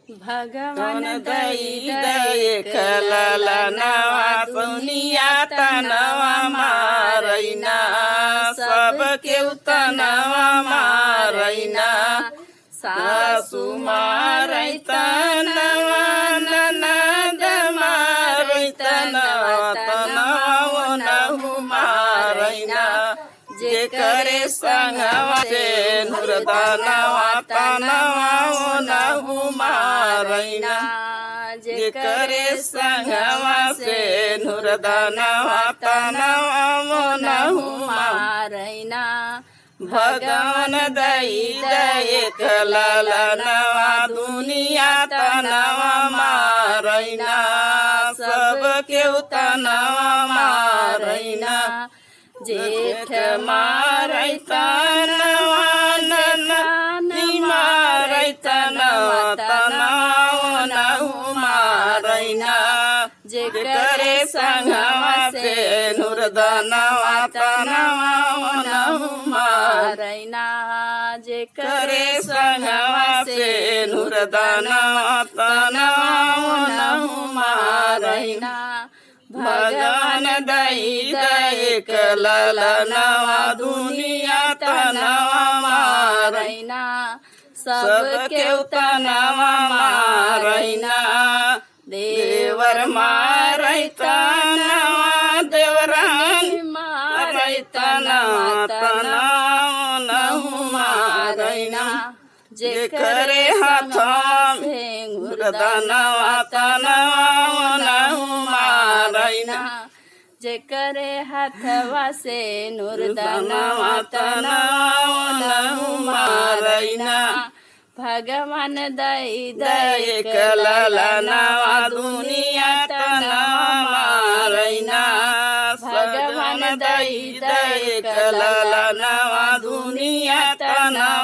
भगवान दई दये कलला नवा दुनिया तनवा मारैना सब केहू तनवा मारैना सासु मारै तनवा ननद मारै तनवा तनवा नहु मारैना जे करे संगवा से नुरदानवा तनवा नहु मारैना जे करे संगवा से नुरदानवा तनवा नहु मारैना भगवान दई दये कलला नवा दुनिया तनवा मारैना सब केहू तनवा मारैना जेठ मारै तनवा ननदी मारै तनवा तनवा नहु मारैना जे करे संगवा से नुरदानवा तनवा नहु मारैना जे करे संगवा से नुरदानवा तनवा नहु मारैना भगवान दई दये कलला नवा दुनिया तनवा मारैना सब केहू तनवा मारैना देवर मारै तनवा देवरानी मारै तनवा तनवा नहु मारैना जे करे हाथवा में नुरदानवा तनवा नहु मारैना जे करे हाथवा से नुरदानवा तनवा नहु मारैना भगवान दई दये कलला नवा दुनिया तनवा मारैना भगवान दई दये कलला नवा दुनिया तनवा